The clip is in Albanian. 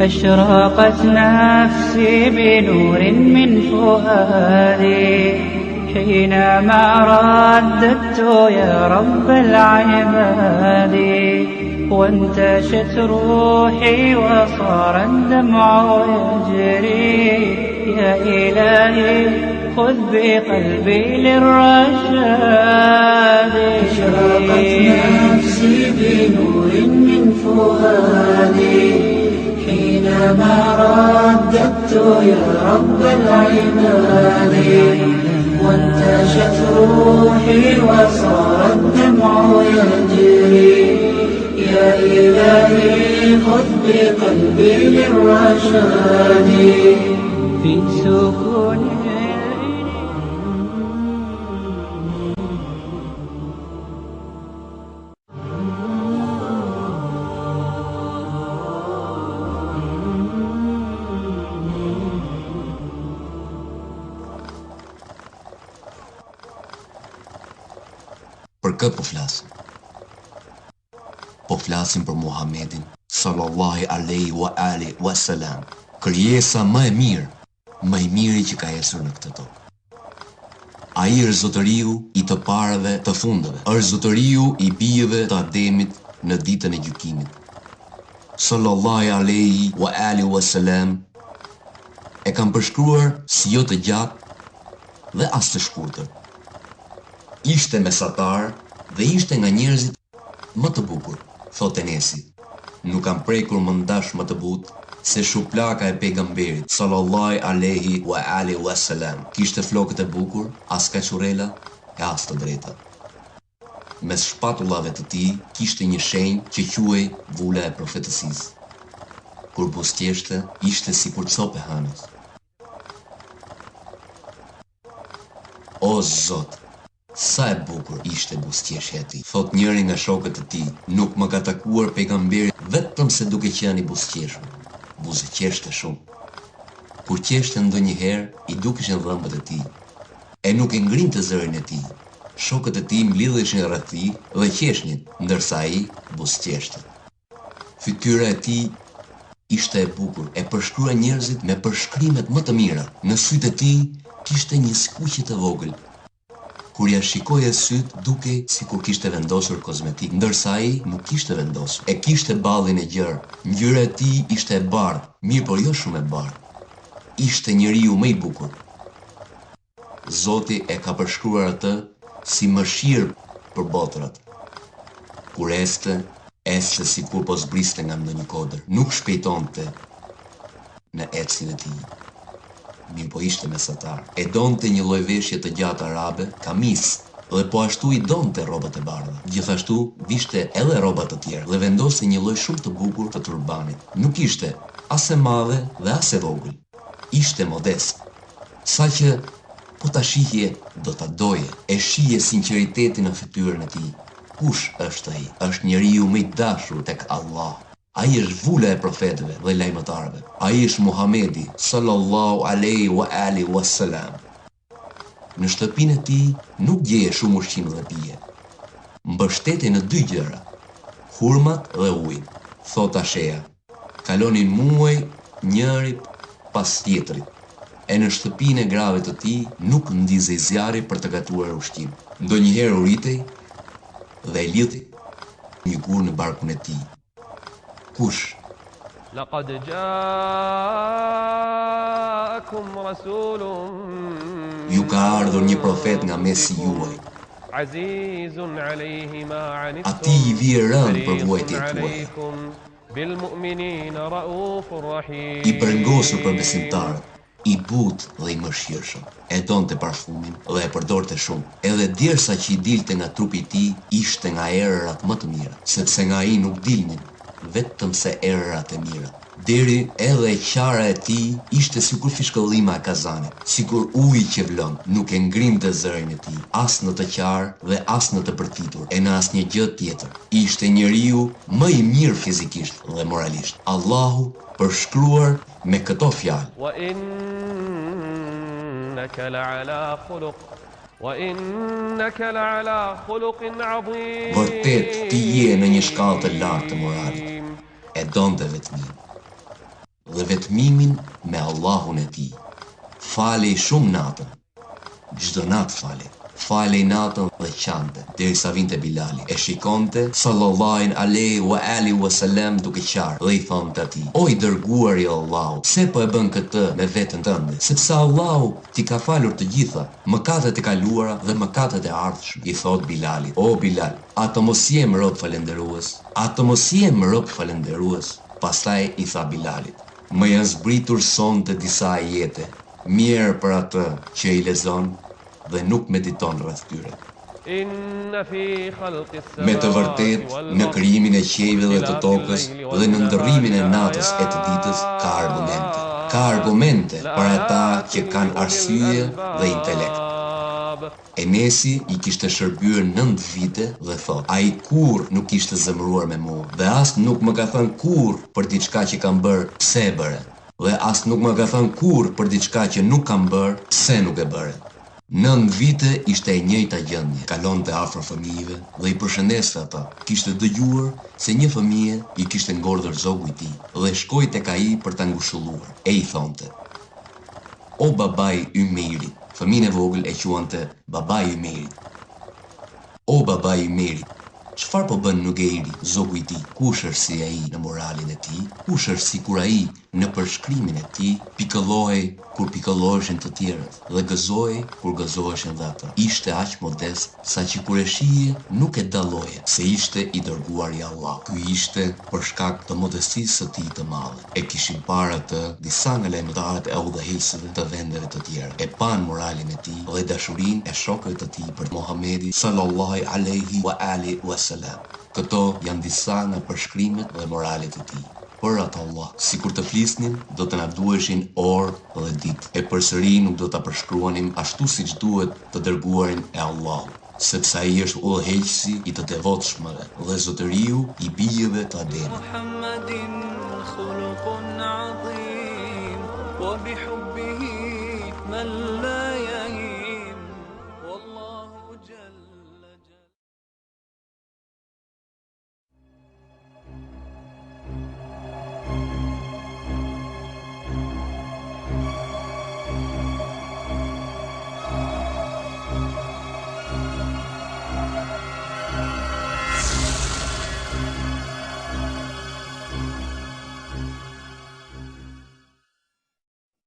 أشرقت نفسي بنور من فؤادي حينما رددت يا رب العباد وانتشت روحي وصار الدمع يجري يا إلهي خذ بقلبي للرشاد أشرقت نفسي بنور من فؤادي حينما رددت يا رب العباد وانتشت روحي وصار الدمع يجري يا إلهي خذ بقلبي للرشاد في سكون Për këtë po flasim. Po flasim për Muhamedin sallallahu alaihi wa alihi wasallam, krijesa më e mirë që ka ecur në këtë tokë. Ai është zotëriu i të parëve të fundeve, është zotëriu i bijeve të Ademit në ditën e gjykimit. Sallallahu alaihi wa alihi wasallam e kanë përshkruar si jo të gjatë dhe as të shkurtër. Ishte mesatar dhe ishte nga njerëzit më të bukur, thot Enesi. Nuk kam prekur më ndash më të butë se shuplaka e pejgamberit sallallahu alaihi wa alihi wasallam. Kishte flokët e bukur, as kaçurela e as të drejta. Mes shpatullave të tij kishte një shenjë që quhej vula e profetësisë. Kur buzëqeshte, ishte sikur cope hanës. O Zot, sa e bukur ishte buzëqeshja e tij, thot njëri nga shokët e tij. Nuk më ka takuar pejgamberi vetëm se duke qenë i buzëqeshur. Buzëqeshte shumë. Kur qeshte ndonjëherë, i dukeshin dhëmbët e tij, e nuk e ngrinte zërin e tij. Shokët e tij mblidheshin rreth tij dhe qeshnin, ndërsa ai buzëqeshte. Fytyra e tij ishte e bukur, e përshkrua njerëzit me përshkrimet më të mira. Në sytë e tij kishte një skuqje të vogël. Kur ja shikoje syt, dukej sikur kishte vendosur kozmetik, ndërsa ai nuk kishte vendosur. E kishte ballin e gjerë. Ngjyra e tij ishte e bardhë, mirë por jo shumë e bardhë. Ishte njeriu më i bukur. Zoti e ka përshkruar atë si mëshirë për botërat. Kur este sikur po zbriste nga ndonjë kodër. Nuk shpejtonte në ecjen e tij. Mirë po ishte mesatar. E donte një lloj veshje të gjatë arabe, kamis, dhe po ashtu i donte rrobat e bardha. Gjithashtu vishte edhe rroba të tjera dhe vendoste një lloj shumë të bukur të turbanit. Nuk ishte as e madhe dhe as e vogël. Ishte modest. Saqë po ta shihje do ta doje. E shihje sinqeritetin në fytyrën e tij. Kush është ai? Është njeriu më i dashur tek Allah. Ai është vula e profetëve dhe lajmëtarëve. Ai është Muhamedi sallallahu alaihi wa alihi wasallam. Në shtëpinë e tij nuk gjeje shumë ushqim dhe pije. Mbështetej në dy gjëra, hurmat dhe ujin. Thot Ashea, kalonin muaj njëri pas tjetrit. E në shtëpinë e grave të tij nuk ndizej zjarri për të gatuar ushqim. Ndonjëherë u ritej dhe e lidhi një gur në barkun e tij. Kush? لقد جاءكم رسول Ju ka ardhur një profet nga mesi juaj. عزيز عليه ما عنتم Ati i vije rënd për vuajtjet tuaja. بالمؤمنين رؤوف رحيم. I përngosur për besimtarët, i butë dhe i mëshirshëm. E donte parfumin dhe e përdorte shumë. Edhe djersa që i dilte nga trupi i tij ishte nga erërat më të mira, sepse nga ai nuk dilnin vetëm se erërat e mira. Deri edhe e qara e tij ishte sikur fishkëllima e kazanit, sikur uji që vlon, nuk e ngrinte zërin e tij, as në të qarë dhe as në të përtitur, e në asnjë gjë tjetër. Ishte njeriu më i mirë fizikisht dhe moralisht. Allahu përshkruar me këto fjalë: Vërtet ti je në një shkallë të lartë të moralit. E donte vetmin. dhe vetmimin me Allahun e tij. Falej shumë natën, çdo natë falej. Falej natën dhe qante, derisa vinte Bilali. E shikonte sallallahu alaihi wasallam duke qarë dhe i thonte atij: "O i dërguari i Allahut, pse po e bën këtë me veten tënde? Sepse Allahu ti ka falur të gjitha, mëkatet e kaluara dhe mëkatet e ardhshme." I thot Bilalit: "O Bilal, a të mos jem rob falënderues? A të mos jem rob falënderues?" Pastaj i tha Bilalit: "Më janë zbritur sonte disa ajete, mirë për atë që i lexon dhe nuk mediton rreth tyre." Me të vërtet, në krijimin e qiejve dhe të tokës dhe në ndërrimin e natës e të ditës ka argumente. Ka argumente për ata që kanë arsye dhe intelekt. Enesi i kishte shërbyer 9 vite dhe thot: "Ai kur nuk ishte zemëruar me mua dhe as nuk më ka thënë kur për diçka që kam bërë pse e bëre, dhe as nuk më ka thënë kur për diçka që nuk kam bërë pse nuk e bëre." 9 vite ishte e njëjta gjendje, kalonte afër fëmijëve dhe i përshëndeste ata. Kishte dëgjuar se një fëmijë i kishte ngordhur zogu i tij dhe shkoi tek ai për ta ngushëlluar. E i thonte: "O babai i Ymeirit." Fëmijën e vogël e quante babai i Ymeirit. "O babai i Ymeirit, çfarë po bën Nugeiri, zogu i tij? Kush është si ai në moralin e tij? Kush është sikur ai në përshkrimin e tij? Pikëllohej kur pikëlloheshin të tjerët dhe gëzohej kur gëzoheshin dhe ata. Ishte aq modest sa që kur e shihje nuk e dalloje se ishte i dërguar i Allahut. Ky ishte për shkak të modestisë së tij të madhe. E kishin parë atë disa nga lajmëtarët e udhëheqësve të vendeve të tjera. E pan moralin e tij dhe dashurinë e shokëve të tij për Muhamedi sallallahu alaihi wasallam. Këto janë disa nga përshkrimet dhe moralet e tij. Për atë Allah, si kur të flisnim, do të na duheshin orë dhe ditë. E përsëri nuk do ta përshkruanim ashtu siç duhet të dërguarin e Allahut, sepse ai është udhëheqësi i të devotshmëve dhe zotëriu i bijeve të Ademit. Muhammedin khuluqun azim wa bihubbihi man la